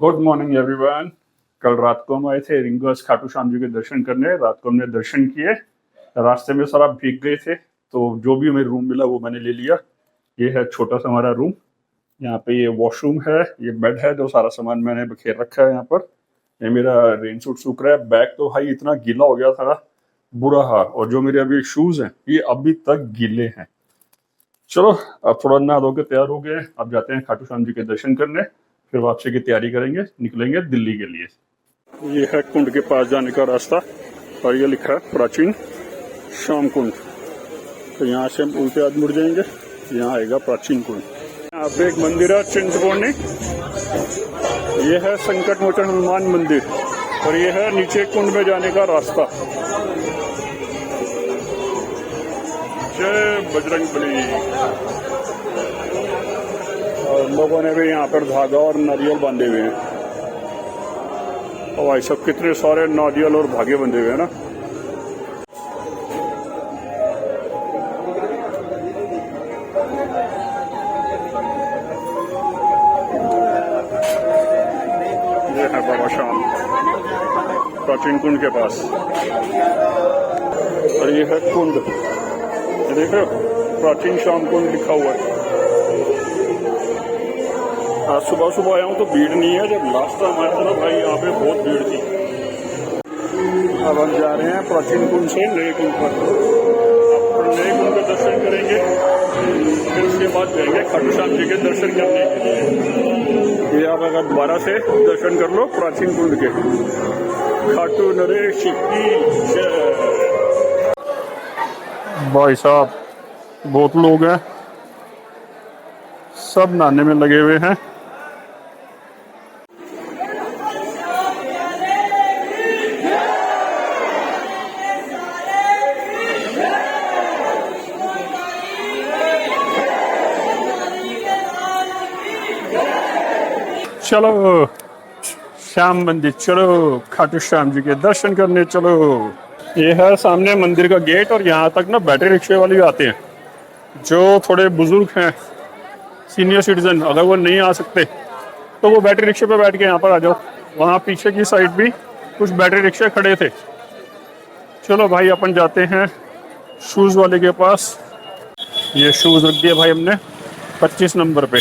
Good morning everyone. कल रात को हम आए थे रिंगर्स खाटू श्याम जी के दर्शन करने। रात को हमने दर्शन किए, रास्ते में सारा भीग गए थे, तो जो भी हमें रूम मिला वो मैंने ले लिया। ये है छोटा सा हमारा रूम। यहाँ पे ये वॉशरूम है, ये बेड है, जो सारा सामान मैंने बखेर रखा है यहाँ पर। ये मेरा रेन सूट सूख रहा है। बैग तो भाई इतना गीला हो गया था, बुरा हाल। और जो मेरे अभी शूज हैं ये अभी तक गीले हैं। चलो अब थोड़ा नहा धो के तैयार हो गए, अब जाते हैं खाटू श्याम जी के दर्शन करने, फिर वापसी की तैयारी करेंगे, निकलेंगे दिल्ली के लिए। ये है कुंड के पास जाने का रास्ता और ये लिखा है प्राचीन श्याम कुंड। तो यहाँ से हम उल्टे हाथ मुड़ जाएंगे, यहाँ आएगा प्राचीन कुंड। यहाँ पे एक मंदिर है चिंतपूर्णी, ये है संकट मोचन हनुमान मंदिर, और ये है नीचे कुंड में जाने का रास्ता। जय बजरंगबली। और लोगों ने भी यहाँ पर धागा और नारियल बांधे हुए हैं। और भाई सब कितने सारे नारियल और धागे बंधे हुए हैं ना। ये है बाबा श्याम प्राचीन कुंड के पास, और ये है कुंड, ये देख रहे हो प्राचीन श्याम कुंड लिखा हुआ है। आज सुबह सुबह आया हूँ तो भीड़ नहीं है, जब लास्ट टाइम आया था ना भाई यहाँ पे बहुत भीड़ थी। अब हम जा रहे हैं प्राचीन कुंड से नए कुंड पर। नए कुंड का दर्शन करेंगे, फिर उसके बाद जाएंगे खाटू श्याम जी के दर्शन करने के लिए। ये आप अगर दोबारा से दर्शन कर लो प्राचीन कुंड के। खाटू नरेश की जय। भाई साहब बहुत लोग हैं, सब नहाने में लगे हुए हैं। चलो श्याम मंदिर चलो, खाटू श्याम जी के दर्शन करने चलो। ये है सामने मंदिर का गेट, और यहाँ तक ना बैटरी रिक्शे वाले भी आते हैं। जो थोड़े बुजुर्ग हैं, सीनियर सिटीजन, अगर वो नहीं आ सकते तो वो बैटरी रिक्शे पे बैठ के यहाँ पर आ जाओ। वहाँ पीछे की साइड भी कुछ बैटरी रिक्शे खड़े थे। चलो भाई अपन जाते हैं शूज़ वाले के पास। ये शूज़ रख दिए भाई हमने 25 नंबर पे।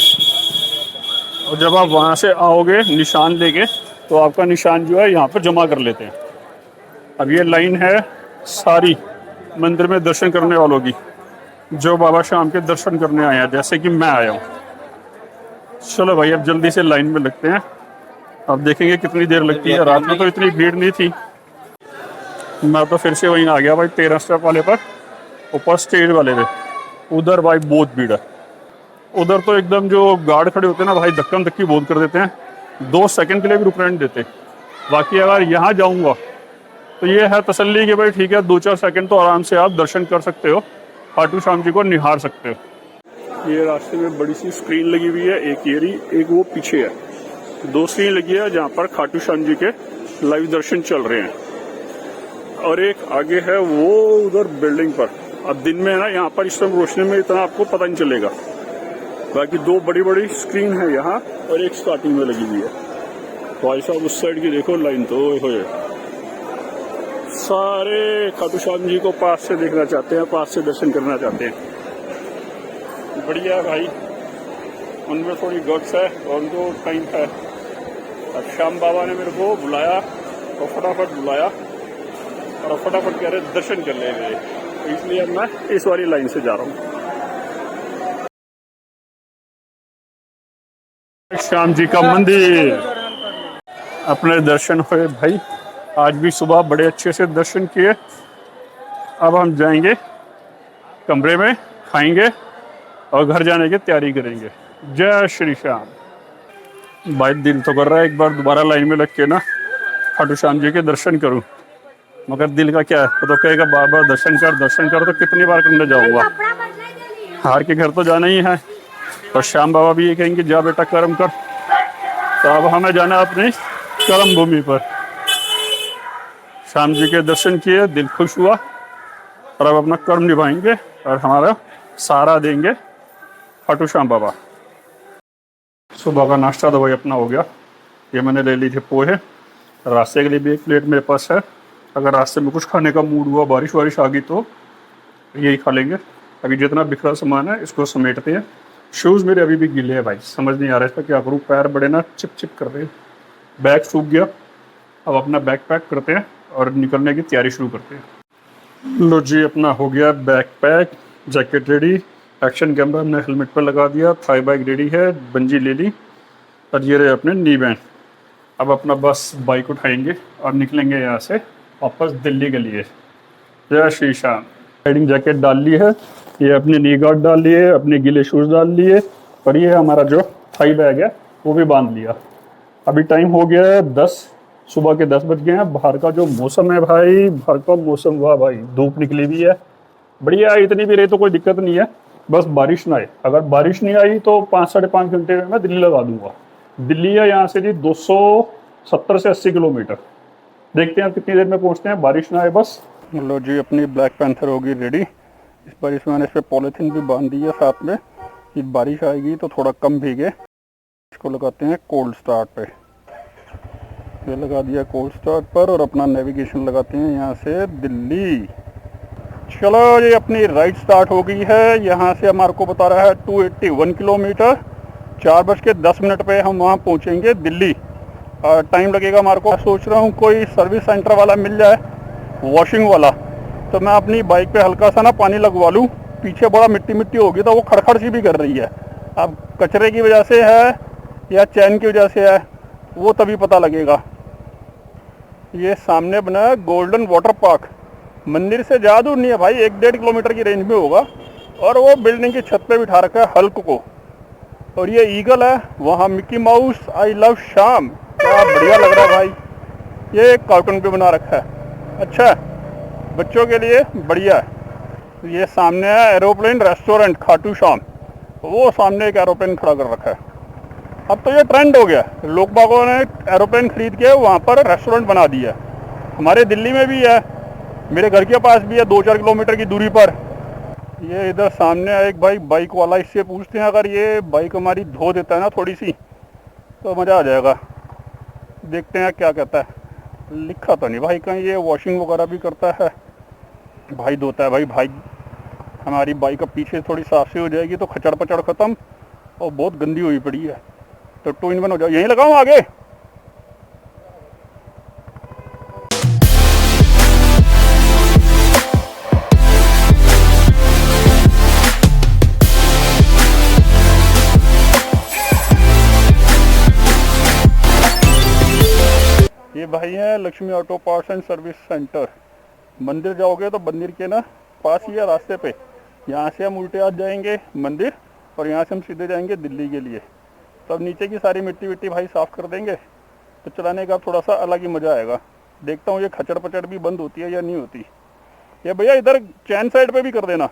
और जब आप वहाँ से आओगे निशान लेके, तो आपका निशान जो है यहाँ पर जमा कर लेते हैं। अब ये लाइन है सारी मंदिर में दर्शन करने वालों की, जो बाबा श्याम के दर्शन करने आए हैं, जैसे कि मैं आया हूँ। चलो भाई अब जल्दी से लाइन में लगते हैं, अब देखेंगे कितनी देर लगती है। रात में तो इतनी भीड़ नहीं थी। मैं तो फिर से वहीं आ गया भाई 13 स्टेप वाले पर, ऊपर स्टेज वाले पे। उधर भाई बहुत भीड़ है। उधर तो एकदम जो गार्ड खड़े होते हैं ना भाई, धक्कम धक्की बहुत कर देते हैं, 2 सेकंड के लिए भी रुकने नहीं देते। बाकी अगर यहाँ जाऊँगा तो ये है तसल्ली कि भाई ठीक है 2-4 सेकंड तो आराम से आप दर्शन कर सकते हो, खाटू श्याम जी को निहार सकते हो। ये रास्ते में बड़ी सी स्क्रीन लगी हुई है, एक ये रही, एक वो पीछे है। 2 स्क्रीन लगी है जहाँ पर खाटू श्याम जी के लाइव दर्शन चल रहे हैं, और एक आगे है वो उधर बिल्डिंग पर। अब दिन में है ना, यहाँ पर इस समय रोशनी में इतना आपको पता नहीं चलेगा। बाकी 2 बड़ी बड़ी स्क्रीन है यहाँ, और एक स्टार्टिंग में लगी हुई है। भाई साहब उस साइड की देखो लाइन, तो हो सारे खाटू श्याम जी को पास से देखना चाहते हैं, पास से दर्शन करना चाहते हैं। बढ़िया भाई, उनमें थोड़ी गट्स है और उनको टाइम है। अब श्याम बाबा ने मेरे को बुलाया और फटाफट बुलाया, और फटाफट कह रहे दर्शन कर ले गए, तो इसलिए मैं इस वाली लाइन से जा रहा हूँ। श्याम जी का मंदिर, अपने दर्शन हुए भाई। आज भी सुबह बड़े अच्छे से दर्शन किए। अब हम जाएंगे कमरे में, खाएंगे और घर जाने की तैयारी करेंगे। जय श्री श्याम। भाई दिल तो कर रहा है एक बार दोबारा लाइन में लग के ना खाटू श्याम जी के दर्शन करूं, मगर दिल का क्या है, वो तो कहेगा बार बार दर्शन कर, तो कितनी बार करने जाऊंगा। हार के घर तो जाना ही है, और श्याम बाबा भी ये कहेंगे जा बेटा कर्म कर। तो अब हमें जाना अपनी कर्म भूमि पर। श्याम जी के दर्शन किए, दिल खुश हुआ, और अब अपना कर्म निभाएंगे और हमारा सहारा देंगे खाटू श्याम बाबा। सुबह का नाश्ता तो भाई अपना हो गया, ये मैंने ले ली थी पोहे, रास्ते के लिए भी एक प्लेट मेरे पास है। अगर रास्ते में कुछ खाने का मूड हुआ, बारिश वारिश आ गई तो यही खा लेंगे। अभी जितना बिखरा सामान है इसको समेटते हैं। शूज़ मेरे अभी भी गीले हैं भाई, समझ नहीं आ रहा इसका क्या करूँ, पैर बड़े ना चिप चिप कर रहे हैं। बैग सूख गया, अब अपना बैग पैक करते हैं और निकलने की तैयारी शुरू करते हैं। लो जी, अपना हो गया bag pack, jacket ready, action camera हमने हेलमेट पर लगा दिया, थाई बाइक रेडी है, बंजी ले ली और ये रहे अपने नी बैंड। अब अपना बस बाइक उठाएंगे और निकलेंगे यहाँ से वापस दिल्ली के लिए। जय श्री श्याम। राइडिंग जैकेट डाल ली है, ये अपने नी गार्ड डाल लिए, अपने गीले शूज़ डाल लिए और ये हमारा जो थाई बैग है वो भी बांध लिया। अभी टाइम हो गया है 10, सुबह के 10 बज गए हैं। बाहर का जो मौसम है भाई, बाहर का मौसम, वाह भाई, धूप निकली हुई है, बढ़िया है। इतनी भी रही तो कोई दिक्कत नहीं है, बस बारिश ना आए। अगर बारिश नहीं आई तो 5 साढ़े 5 घंटे में मैं दिल्ली लगा दूंगा। दिल्ली है यहाँ से जी 270 से 80 किलोमीटर। देखते हैं कितनी देर में पहुँचते हैं, बारिश ना आए बस। लो जी, अपनी ब्लैक पैंथर होगी रेडी। इस बार इसमें मैंने इस पर पॉलीथीन भी बांध दी है साथ में कि बारिश आएगी तो थोड़ा कम भीगे। इसको लगाते हैं कोल्ड स्टार्ट पे, ये लगा दिया कोल्ड स्टार्ट पर और अपना नेविगेशन लगाते हैं यहाँ से दिल्ली। चलो ये अपनी राइड स्टार्ट हो गई है। यहाँ से हमारे को बता रहा है 281 किलोमीटर। 4:10 पे हम वहाँ पहुँचेंगे दिल्ली और टाइम लगेगा हमारे को। सोच रहा हूँ कोई सर्विस सेंटर वाला मिल जाए, वॉशिंग वाला, तो मैं अपनी बाइक पे हल्का सा ना पानी लगवा लूँ। पीछे बड़ा मिट्टी मिट्टी होगी तो वो खड़खड़ सी भी कर रही है। अब कचरे की वजह से है या चैन की वजह से है वो तभी पता लगेगा। ये सामने बना है गोल्डन वाटर पार्क, मंदिर से ज़्यादा दूर नहीं है भाई, 1-1.5 किलोमीटर की रेंज में होगा। और वो बिल्डिंग की छत पे बिठा रखा है हल्क को, और ये ईगल है वहाँ, Mickey mouse I love Shyam, क्या बढ़िया लग रहा है भाई। ये कार्टून पे बना रखा है, अच्छा बच्चों के लिए बढ़िया है। ये सामने है एरोप्लेन रेस्टोरेंट खाटू श्याम, वो सामने एक एरोप्लेन खड़ा कर रखा है। अब तो ये ट्रेंड हो गया, लोग बागों ने एरोप्लेन खरीद के वहाँ पर रेस्टोरेंट बना दिया। हमारे दिल्ली में भी है, मेरे घर के पास भी है 2-4 किलोमीटर की दूरी पर। ये इधर सामने एक भाई बाइक वाला, इससे पूछते हैं अगर ये बाइक हमारी धो देता है ना थोड़ी सी तो मज़ा आ जाएगा। देखते हैं क्या कहता है। लिखा तो नहीं भाई कहीं ये वॉशिंग वगैरह भी करता है, भाई धोता है। भाई हमारी बाइक अब पीछे थोड़ी साफ सी हो जाएगी तो खचड़ पचड़ ख़त्म, और बहुत गंदी हुई पड़ी है तो 2-in-1 हो जाए। यहीं लगाऊँ आगे? ये भाई है Lakshmi auto parts and service centre. मंदिर जाओगे तो मंदिर के ना पास ही है रास्ते पे, यहाँ से हम उल्टे हाथ जाएंगे मंदिर और यहाँ से हम सीधे जाएंगे दिल्ली के लिए। तो अब नीचे की सारी मिट्टी विट्टी भाई साफ़ कर देंगे तो चलाने का थोड़ा सा अलग ही मज़ा आएगा। देखता हूँ ये खचड़ पचड़ भी बंद होती है या नहीं होती। ये भैया इधर चैन साइड पे भी कर देना।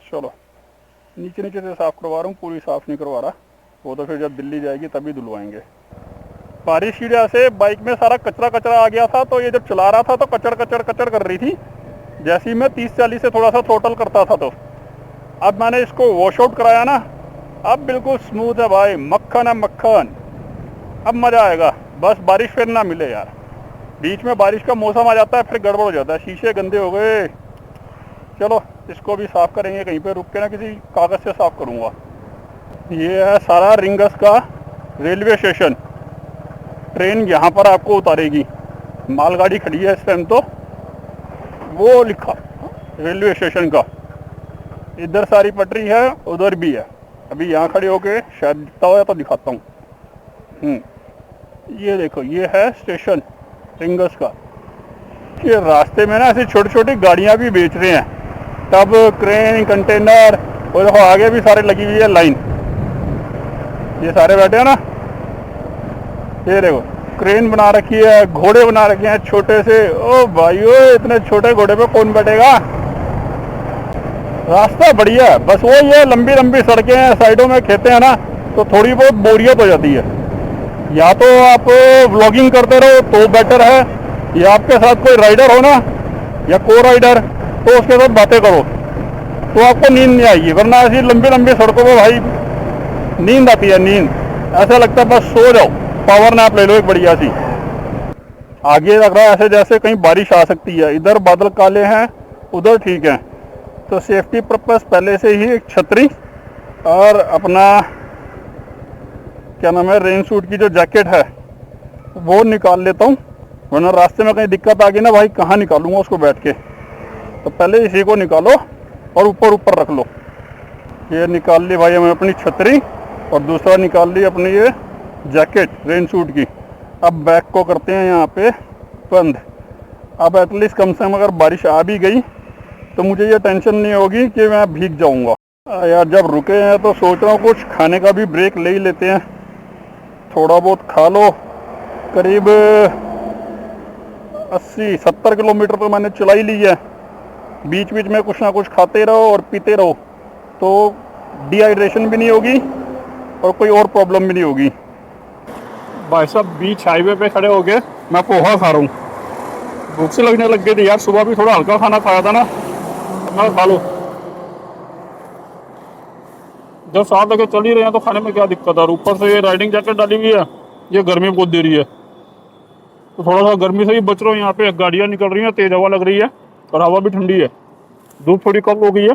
चलो नीचे नीचे से साफ़ करवा रहा हूँ, पूरी साफ़ नहीं करवा रहा, वो तो फिर जब दिल्ली जाएगी तभी धुलवाएंगे। बारिश की वजह से बाइक में सारा कचरा कचरा आ गया था, तो ये जब चला रहा था तो कचड़ कचड़ कचड़ कर रही थी। जैसे ही मैं 30-40 से थोड़ा सा थ्रोटल करता था तो अब मैंने इसको वॉश आउट कराया ना, अब बिल्कुल स्मूथ है भाई, मक्खन है मक्खन। अब मज़ा आएगा, बस बारिश फिर ना मिले यार। बीच में बारिश का मौसम आ जाता है फिर गड़बड़ हो जाता है, शीशे गंदे हो गए। चलो इसको भी साफ़ करेंगे, कहीं पे रुक के ना किसी कागज़ से साफ़ करूँगा। ये है सारा रिंगस का रेलवे स्टेशन, ट्रेन यहाँ पर आपको उतारेगी। मालगाड़ी खड़ी है इस टाइम तो, वो लिखा रेलवे स्टेशन का। इधर सारी पटरी है, उधर भी है। अभी यहाँ खड़े होके शायद दिखता हो या तो दिखाता हूँ। ये देखो, ये है स्टेशन रिंगस का। ये रास्ते में ना ऐसी छोटी छोटी गाड़ियाँ भी बेच रहे हैं, टब, क्रेन, कंटेनर, और देखो आगे भी सारे लगी हुई है लाइन। ये सारे बैठे हैं ना, ये देखो क्रेन बना रखी है, घोड़े बना रखे हैं छोटे से। ओ भाइयों, इतने छोटे घोड़े पे कौन बैठेगा। रास्ता बढ़िया है, बस वो ये लंबी लंबी सड़कें हैं, साइडों में खेते हैं ना, तो थोड़ी बहुत बोरियत हो जाती है। या तो आप व्लॉगिंग करते रहो तो बेटर है, या आपके साथ कोई राइडर हो ना या को राइडर, तो उसके साथ बातें करो तो आपको नींद नहीं आएगी। वरना ऐसी लंबी लंबी सड़कों पर भाई नींद आती है, नींद। ऐसा लगता है बस सो जाओ, पावर नैप ले लो एक बढ़िया सी। आगे लग रहा है ऐसे जैसे कहीं बारिश आ सकती है, इधर बादल काले हैं, उधर ठीक है। तो सेफ्टी पर्पस पहले से ही एक छतरी और अपना क्या नाम है, रेन सूट की जो जैकेट है वो निकाल लेता हूँ, वरना रास्ते में कहीं दिक्कत आ गई ना भाई, कहाँ निकालूंगा उसको बैठ के। तो पहले इसी को निकालो और ऊपर रख लो। ये निकाल ली भाई हमें अपनी छतरी, और दूसरा निकाल ली अपनी ये जैकेट रेन सूट की। अब बैग को करते हैं यहाँ पे बंद। अब एटलीस्ट कम से कम अगर बारिश आ भी गई तो मुझे ये टेंशन नहीं होगी कि मैं भीग जाऊँगा। यार जब रुके हैं तो सोच रहा हूँ कुछ खाने का भी ब्रेक ले ही लेते हैं, थोड़ा बहुत खा लो। करीब 80-70 किलोमीटर तो मैंने चला ही ली है, बीच बीच में कुछ ना कुछ खाते रहो और पीते रहो, तो डिहाइड्रेशन भी नहीं होगी और कोई और प्रॉब्लम भी नहीं होगी। भाई साहब बीच हाईवे पे खड़े हो गए, मैं पोहा खा रहा हूँ, भूख से लगने लग गई थी यार, सुबह भी थोड़ा हल्का खाना खाया था ना, मैं खा लो। जब साथ लगे चल ही रहे हैं तो खाने में क्या दिक्कत है। और ऊपर से ये राइडिंग जैकेट डाली हुई है, ये गर्मी बहुत दे रही है, तो थोड़ा सा गर्मी से ही बच रहा हूँ। यहाँ पे गाड़ियाँ निकल रही हैं, तेज हवा लग रही है और हवा भी ठंडी है, धूप थोड़ी कम हो गई है।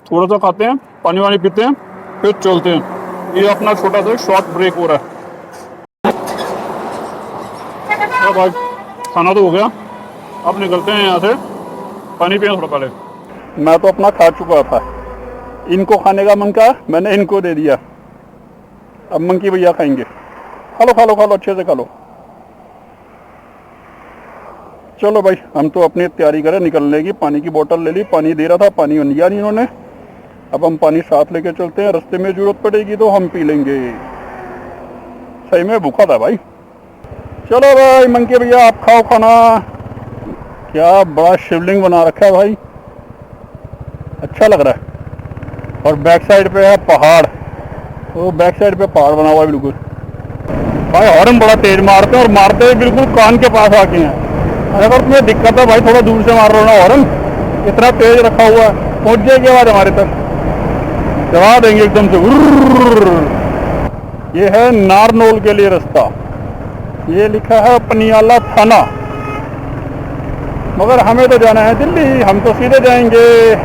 थोड़ा सा खाते हैं, पानी वानी पीते हैं, फिर चलते हैं। ये अपना छोटा सा शॉर्ट ब्रेक हो रहा है। तो भाई खाना तो हो गया, अब निकलते हैं यहाँ से, पानी पिए थोड़ा पहले। मैं तो अपना खा चुका था, इनको खाने का मन का मैंने इनको दे दिया, अब मंकी भैया खाएंगे। खा लो खा लो खा लो, अच्छे से खा लो। चलो भाई हम तो अपनी तैयारी करें निकलने की। पानी की बोतल ले ली, पानी दे रहा था, पानी लिया नहीं इन्होंने। अब हम पानी साथ लेके चलते हैं, रास्ते में जरूरत पड़ेगी तो हम पी लेंगे। सही में भूखा था भाई। चलो भाई मंकी भैया आप खाओ खाना। क्या बड़ा शिवलिंग बना रखा है भाई, अच्छा लग रहा है। और बैक साइड पे है पहाड़, तो बैक साइड पे पहाड़ बना हुआ है बिल्कुल। भाई हॉर्न बड़ा तेज मारते हैं, और मारते हुए बिल्कुल कान के पास आके हैं। अगर तुम्हें दिक्कत है भाई थोड़ा दूर से मार रहे हो ना हॉर्न, इतना तेज रखा हुआ है, पहुंच जाएगी आवाज हमारे तक, जवा देंगे एकदम से। ये है नारनौल के लिए रास्ता, ये लिखा है पनियाला थाना, मगर हमें तो जाना है दिल्ली, हम तो सीधे जाएंगे।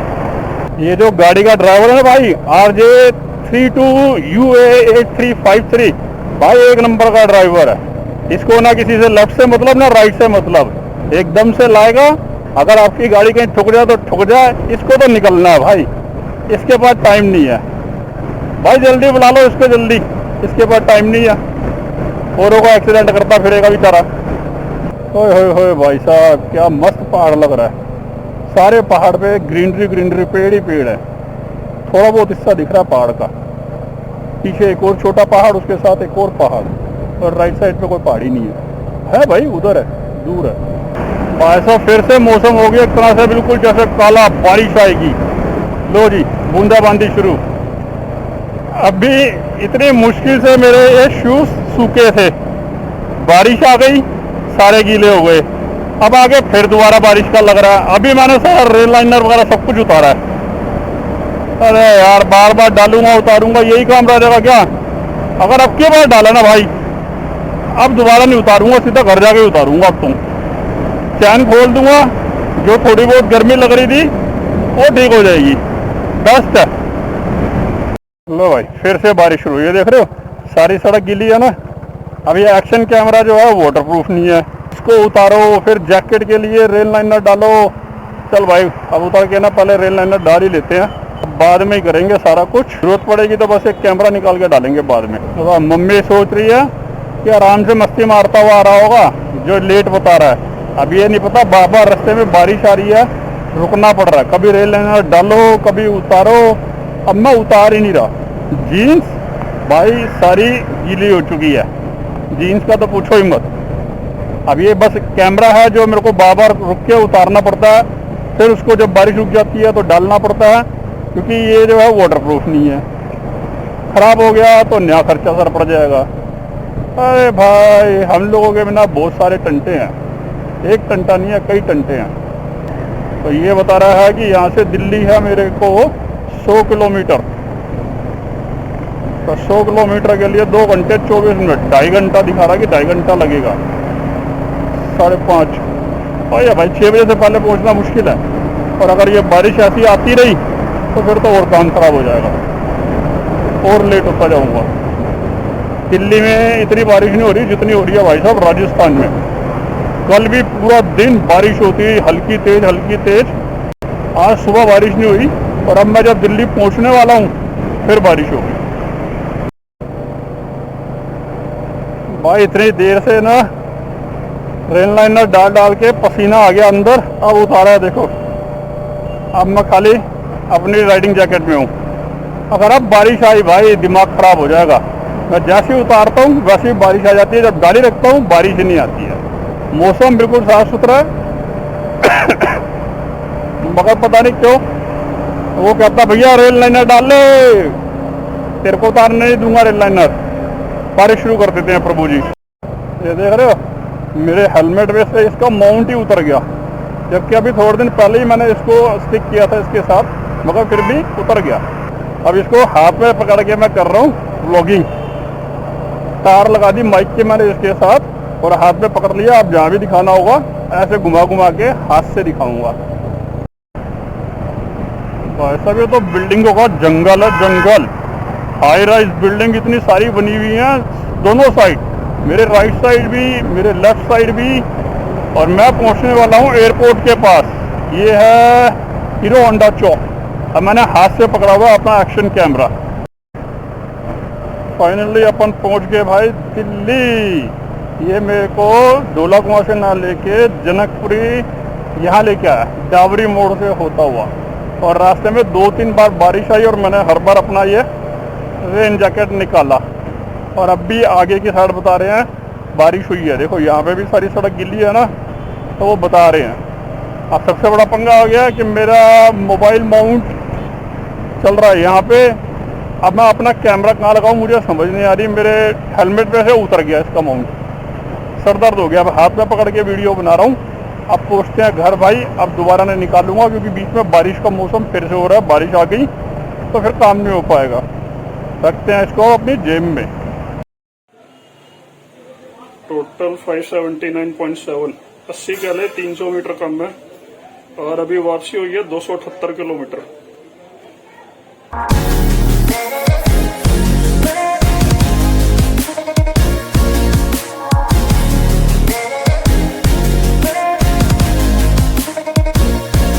ये जो गाड़ी का ड्राइवर है ना भाई, RJ32UA8353, भाई एक नंबर का ड्राइवर है। इसको ना किसी से लेफ्ट से मतलब ना राइट से मतलब, एकदम से लाएगा। अगर आपकी गाड़ी कहीं ठुक जाए तो ठुक जाए, इसको तो निकलना है भाई, इसके पास टाइम नहीं है। भाई जल्दी बुला लो इसको, जल्दी, इसके पास टाइम नहीं है। औरों को एक्सीडेंट करता फिरेगा बेचारा। ओए होए होए भाई साहब क्या मस्त पहाड़ लग रहा है, सारे पहाड़ पे ग्रीनरी ग्रीनरी, पेड़ ही पेड़ है। थोड़ा बहुत हिस्सा दिख रहा है पहाड़ का, पीछे एक और छोटा पहाड़, उसके साथ एक और पहाड़, और राइट साइड पे कोई पहाड़ी नहीं है भाई, उधर है, दूर है। भाई साहब फिर से मौसम हो गया एक तरह से बिल्कुल जैसे काला, बारिश आएगी। लो जी बूंदाबांदी शुरू। अभी इतनी मुश्किल से मेरे ये शूज सूखे थे, बारिश आ गई, सारे गीले हो गए। अब आगे फिर दोबारा बारिश का लग रहा है। अभी मैंने सारा रेल लाइनर वगैरह सब कुछ उतारा है। अरे यार बार बार डालूंगा उतारूंगा यही काम रह जाएगा क्या? अगर अब की बार डाला ना भाई, अब दोबारा नहीं उतारूंगा, सीधा घर जाके उतारूंगा। अब तुम चैन खोल दूंगा, जो थोड़ी बहुत गर्मी लग रही थी वो ठीक हो जाएगी, बेस्ट है। लो भाई फिर से बारिश शुरू, ये देख रहे हो सारी सड़क गीली है ना। अब ये एक्शन कैमरा जो है वाटर प्रूफ नहीं है, इसको उतारो, फिर जैकेट के लिए रेल लाइनर डालो। चल भाई अब उतार के ना पहले रेल लाइनर डाल ही लेते हैं, बाद में ही करेंगे सारा कुछ। जरूरत पड़ेगी तो बस एक कैमरा निकाल के डालेंगे बाद में। तो मम्मी सोच रही है कि आराम से मस्ती मारता हुआ आ रहा होगा, जो लेट बता रहा है। अब ये नहीं पता बार बार रास्ते में बारिश आ रही है, रुकना पड़ रहा है, कभी रेल लाइनर डालो कभी उतारो। अब मैं उतार ही नहीं रहा। जीन्स भाई सारी गीली हो चुकी है, जीन्स का तो पूछो ही मत। अब ये बस कैमरा है जो मेरे को बार बार रुक के उतारना पड़ता है, फिर उसको जब बारिश रुक जाती है तो डालना पड़ता है, क्योंकि ये जो है वाटर प्रूफ नहीं है। ख़राब हो गया तो नया खर्चा सर पड़ जाएगा। अरे भाई हम लोगों के बिना बहुत सारे टंटे हैं, एक टंटा नहीं है कई टंटे हैं। तो ये बता रहा है कि यहाँ से दिल्ली है मेरे को 100 किलोमीटर। तो 100 किलोमीटर के लिए 2 घंटे 24 मिनट, 2.5 घंटा दिखा रहा कि 2.5 घंटा लगेगा। 5:30 और ये भाई 6 बजे से पहले पहुंचना मुश्किल है। और अगर ये बारिश ऐसी आती रही तो फिर तो और काम खराब हो जाएगा, और लेट होता जाऊंगा। दिल्ली में इतनी बारिश नहीं हो रही जितनी हो रही है भाई साहब राजस्थान में। कल भी पूरा दिन बारिश होती है, हल्की तेज हल्की तेज। आज सुबह बारिश नहीं हुई, और अब मैं जब दिल्ली पहुंचने वाला हूँ फिर बारिश होगी। भाई इतनी देर से ना रेल लाइनर डाल डाल के पसीना आ गया अंदर, अब उतारा है देखो। अब मैं खाली अपनी राइडिंग जैकेट में हूँ। अगर अब बारिश आई भाई दिमाग खराब हो जाएगा। मैं जैसे ही उतारता हूँ वैसे ही बारिश आ जाती है, जब गाड़ी रखता हूँ बारिश ही नहीं आती है। मौसम बिल्कुल साफ सुथरा है मगर पता नहीं क्यों वो कहता भैया रेल लाइनर डाल ले, तेरे को उतारने नहीं दूंगा रेल लाइनर। बारिश शुरू कर देते हैं प्रभु जी। ये देख रहे हो मेरे हेलमेट में से इसका माउंट ही उतर गया, जबकि अभी थोड़े दिन पहले ही मैंने इसको स्टिक किया था इसके साथ, मगर फिर भी उतर गया। अब इसको हाथ में पकड़ के मैं कर रहा हूँ व्लॉगिंग। तार लगा दी माइक के मैंने इसके साथ और हाथ में पकड़ लिया। अब जहाँ भी दिखाना होगा ऐसे घुमा घुमा के हाथ से दिखाऊंगा। भाई साहब ये तो बिल्डिंगों का जंगल है, जंगल। हाई राइज बिल्डिंग इतनी सारी बनी हुई हैं दोनों साइड, मेरे राइट साइड भी मेरे लेफ्ट साइड भी। और मैं पहुंचने वाला हूं एयरपोर्ट के पास। ये है हीरो होंडा चौक। अब मैंने हाथ से पकड़ा हुआ अपना एक्शन कैमरा। फाइनली अपन पहुंच गए भाई दिल्ली। ये मेरे को ढोला कुआं से ना लेके जनकपुरी यहाँ लेके आया, डावरी मोड़ से होता हुआ। और रास्ते में 2-3 बार बारिश आई और मैंने हर बार अपना ये रेन जैकेट निकाला। और अब भी आगे की साइड बता रहे हैं बारिश हुई है। देखो यहाँ पे भी सारी सड़क गिल्ली है ना, तो वो बता रहे हैं। अब सबसे बड़ा पंगा हो गया कि मेरा मोबाइल माउंट चल रहा है यहाँ पे। अब मैं अपना कैमरा कहाँ लगाऊँ मुझे समझ नहीं आ रही। मेरे हेलमेट में से उतर गया इसका माउंट, सर दर्द हो गया। अब हाथ में पकड़ के वीडियो बना रहा हूँ। अब पहुँचते हैं घर भाई। अब दोबारा नहीं निकालूंगा क्योंकि बीच में बारिश का मौसम फिर से हो रहा है। बारिश आ गई तो फिर काम नहीं हो पाएगा। रखते हैं इसको अपनी जेब में। टोटल 579.7, 80 कह ले 300 मीटर कम है। और अभी वापसी हुई है 278 किलोमीटर।